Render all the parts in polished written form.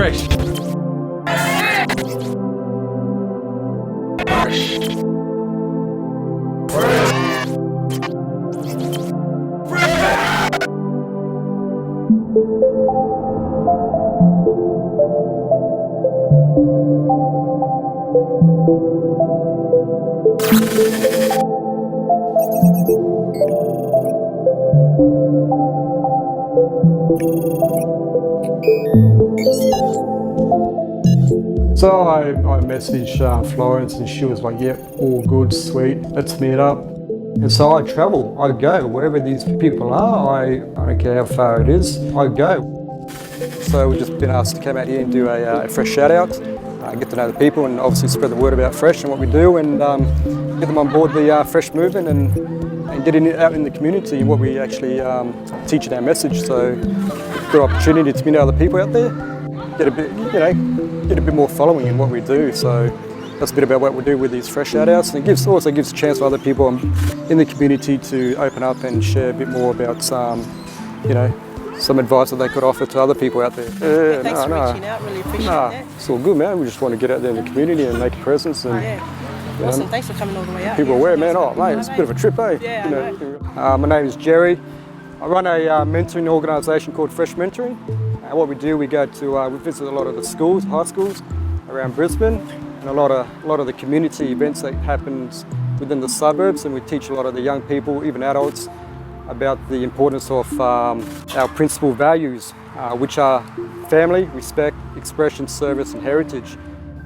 fresh. So I messaged Florence and she was like, yep, all good, sweet, let's meet up. And so I travel, I go, wherever these people are, I don't care how far it is, I go. So we've just been asked to come out here and do a fresh shout out, get to know the people and obviously spread the word about Fresh and what we do and get them on board the Fresh movement and get out in the community and what we actually teach in our message. So good opportunity to meet other people out there, get a bit more following in what we do. So that's a bit about what we do with these fresh shout-outs, and it also gives a chance for other people in the community to open up and share a bit more about some advice that they could offer to other people out there. Thanks for reaching out, really appreciate that. It's all good, man. We just want to get out there in the community and make a presence. And, awesome, thanks for coming all the way out. People are aware, man. Oh, mate, it's a bit of a trip, eh? Yeah, my name is Jerry. I run a mentoring organisation called Fresh Mentoring. And what we do, we go to we visit a lot of the schools, high schools around Brisbane, and a lot of the community events that happens within the suburbs, and we teach a lot of the young people, even adults, about the importance of our principal values, which are family, respect, expression, service, and heritage.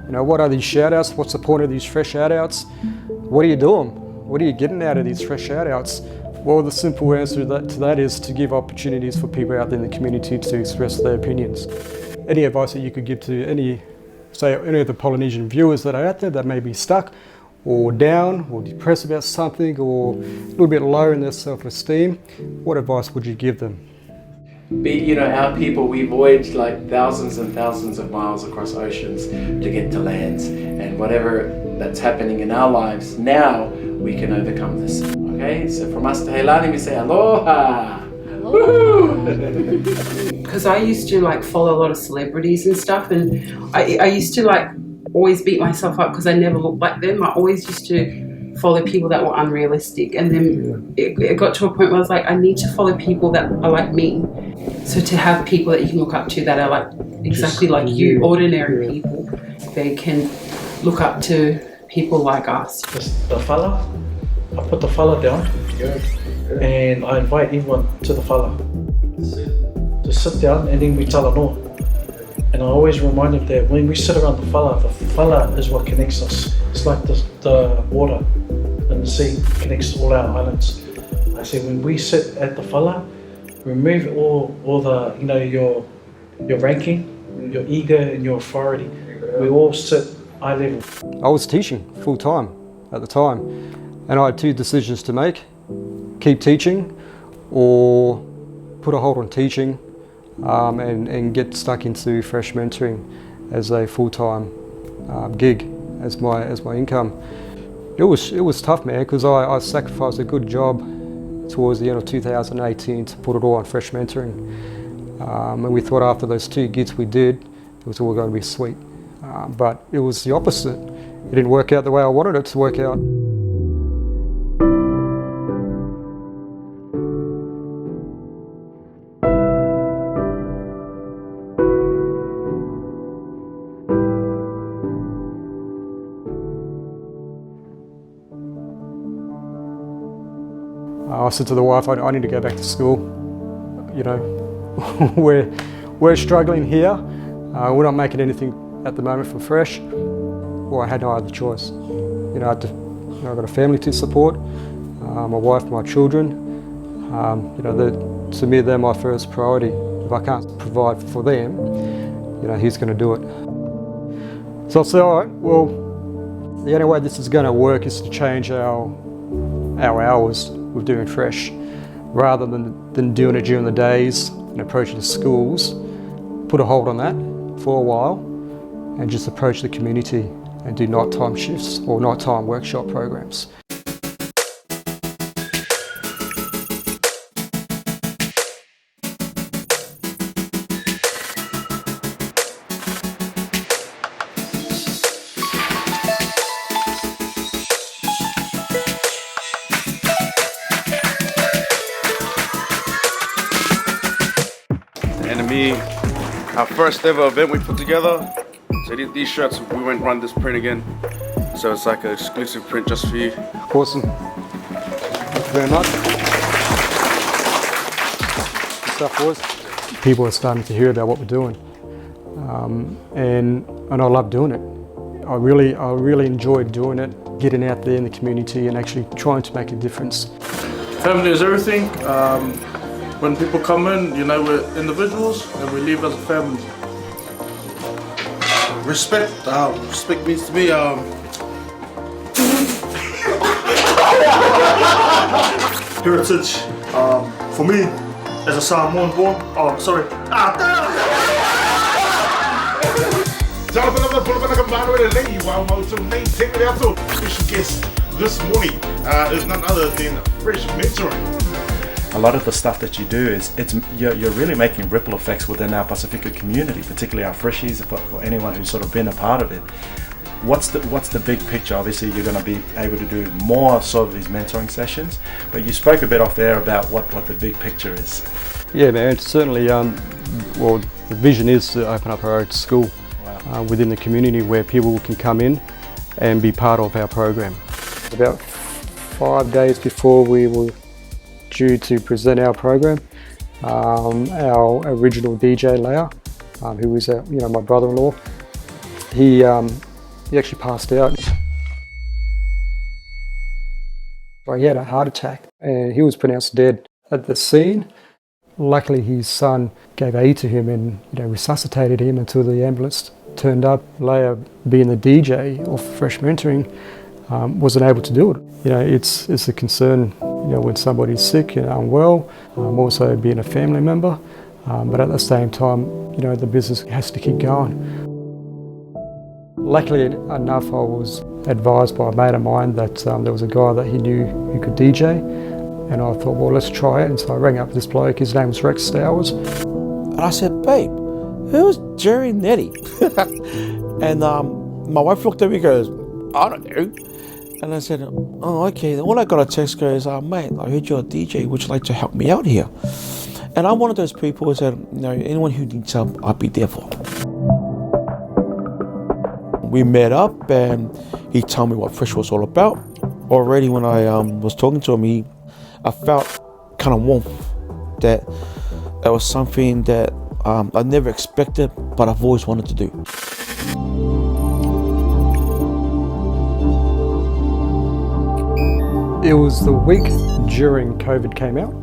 What are these shout-outs? What's the point of these fresh shout-outs? What are you doing? What are you getting out of these fresh shout-outs? Well, the simple answer to that is to give opportunities for people out there in the community to express their opinions. Any advice that you could give to any of the Polynesian viewers that are out there that may be stuck or down or depressed about something or a little bit low in their self-esteem, what advice would you give them? Our people, we voyage like thousands and thousands of miles across oceans to get to lands, and whatever that's happening in our lives now, we can overcome this. Okay, so from us to Heilani, we say aloha. Because I used to follow a lot of celebrities and stuff, and I used to always beat myself up because I never looked like them. I always used to follow people that were unrealistic, and then it got to a point where I was like, I need to follow people that are like me. So to have people that you can look up to that are exactly like you, ordinary people, they can look up to people like us. The fella, I put the fella down and I invite everyone to the fella to sit down, and then we tell no. And I always remind them that when we sit around the fella is what connects us. It's like the water and the sea connects all our islands. I say when we sit at the fella, remove all the your ranking, your ego and your authority. We all sit eye level. I was teaching full time at the time, and I had two decisions to make: keep teaching or put a hold on teaching and get stuck into Fresh Mentoring as a full-time gig as my income. It was tough, man, because I sacrificed a good job towards the end of 2018 to put it all on Fresh Mentoring. And we thought after those 2 gigs we did, it was all going to be sweet. But it was the opposite. It didn't work out the way I wanted it to work out. I said to the wife, I need to go back to school. We're struggling here. We're not making anything at the moment from Fresh. Well, I had no other choice. I've got a family to support, my wife, my children. To me, they're my first priority. If I can't provide for them, he's going to do it. So I said, all right, well, the only way this is going to work is to change our hours with doing Fresh, rather than doing it during the days and approaching schools. Put a hold on that for a while and just approach the community and do nighttime shifts or nighttime workshop programs. and me, our first ever event we put together. So these shirts, we went run this print again. So it's like an exclusive print just for you. Awesome. Thank you very much. Good stuff, boys. People are starting to hear about what we're doing. And I love doing it. I really enjoyed doing it, getting out there in the community and actually trying to make a difference. Family is everything. When people come in, you know, we're individuals and we live as a family. Respect. Respect means to me. Heritage. For me, as a Samoan born. Oh, sorry. Special guest this morning is none other than Fresh Mentoring. A lot of the stuff that you do is you're really making ripple effects within our Pacifica community, particularly our freshies, for anyone who's sort of been a part of it. What's the big picture? Obviously you're going to be able to do more sort of these mentoring sessions, but you spoke a bit off air about what the big picture is. Yeah, man, certainly well, the vision is to open up our own school. Wow. Within the community where people can come in and be part of our program. About 5 days before we were due to present our program, our original DJ Leia, who was my brother-in-law, he actually passed out. He had a heart attack and he was pronounced dead at the scene. Luckily his son gave aid to him and resuscitated him until the ambulance turned up. Leia, being the DJ of Fresh Mentoring, wasn't able to do it. It's a concern when somebody's sick and unwell, also being a family member, but at the same time the business has to keep going. Luckily enough, I was advised by a mate of mine that there was a guy that he knew who could DJ, and I thought, well, let's try it. And so I rang up this bloke, his name was Rex Stowers. And I said, babe, who's Jerry Nettie? And my wife looked at me and goes, I don't know. And I said, oh, okay. Then all I got a text goes, mate, I heard you're a DJ, would you like to help me out here? And I'm one of those people who said, anyone who needs help, I'll be there for. We met up and he told me what Fresh was all about. Already when I was talking to him, I felt kind of warmth, that was something that I never expected, but I've always wanted to do. It was the week during COVID came out.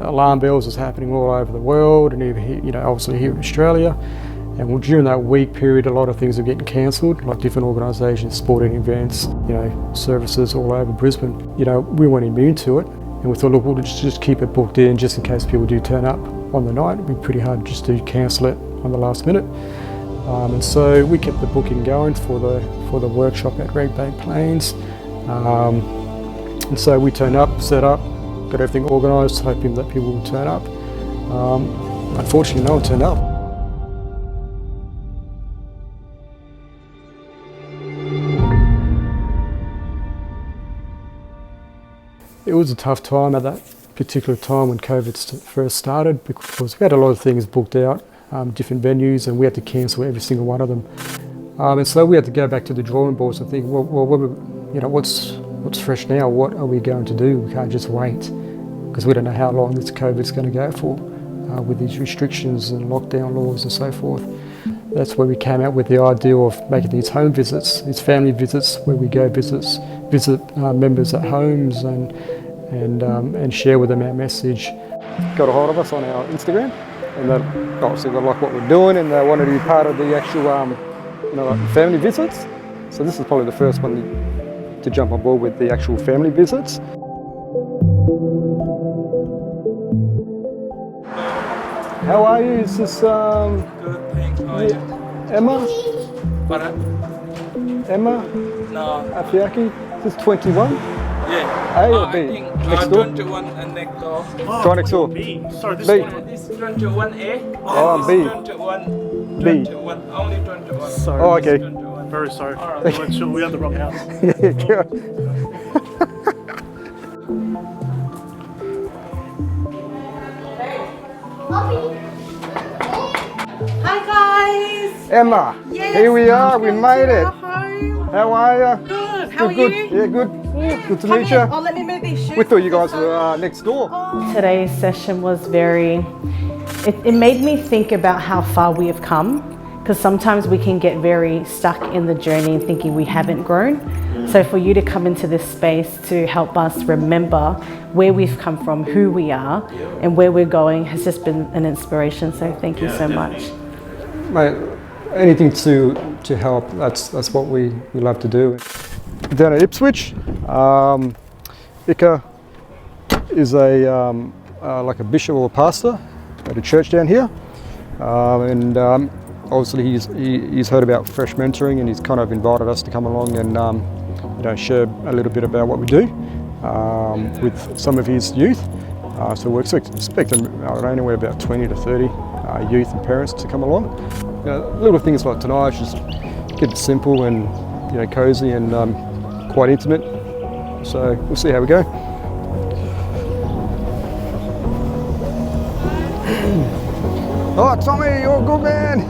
Alarm bells was happening all over the world, and even obviously here in Australia. And during that week period, a lot of things were getting cancelled, like different organisations, sporting events, services all over Brisbane. We weren't immune to it, and we thought, look, we'll just keep it booked in just in case people do turn up on the night. It'd be pretty hard just to cancel it on the last minute. And so we kept the booking going for the workshop at Red Bank Plains. And so we turned up, set up, got everything organised, hoping that people would turn up. Unfortunately, no one turned up. It was a tough time at that particular time when COVID first started, because we had a lot of things booked out, different venues, and we had to cancel every single one of them. And so we had to go back to the drawing boards and think, well, what's fresh now? What are we going to do? We can't just wait, because we don't know how long this COVID's going to go for, with these restrictions and lockdown laws and so forth. That's where we came out with the idea of making these home visits, these family visits, where we go visit members at homes and share with them our message. Got a hold of us on our Instagram, and they obviously like what we're doing, and they wanted to be part of the actual family visits. So this is probably the first one to jump on board with the actual family visits. How are you? Is this Good, thanks. How are you? Emma? Pardon? Emma? No. Afiaki? Is this 21? Yeah. A or B? I think Next door? 21 and next door. Try next door. B. Sorry, this B. This is 21A. Oh, I'm B. 21. B. 21. Only 21. Sorry. Oh, okay. 21. Very sorry. All right. We're sure we had the wrong house. Yeah, good. Emma, Yes, here we are, we made it. home. How are you? Good. How are Good. you? Yeah, good. Good to Come meet here. you. Oh, let me move these shoes. We thought you guys were next door. Today's session was it made me think about how far we have come, because sometimes we can get very stuck in the journey and thinking we haven't grown. So for you to come into this space to help us remember where we've come from, who we are, and where we're going has just been an inspiration. So thank you so much. Mate, anything to help, that's what we love to do. Down at Ipswich, Ika is like a bishop or a pastor at a church down here, and obviously he's heard about Fresh Mentoring, and he's kind of invited us to come along and share a little bit about what we do with some of his youth. So we're expecting anywhere about 20 to 30 youth and parents to come along. Little things like tonight, just keep it simple and cozy and quite intimate. So we'll see how we go. Oh, Tommy, you're a good man.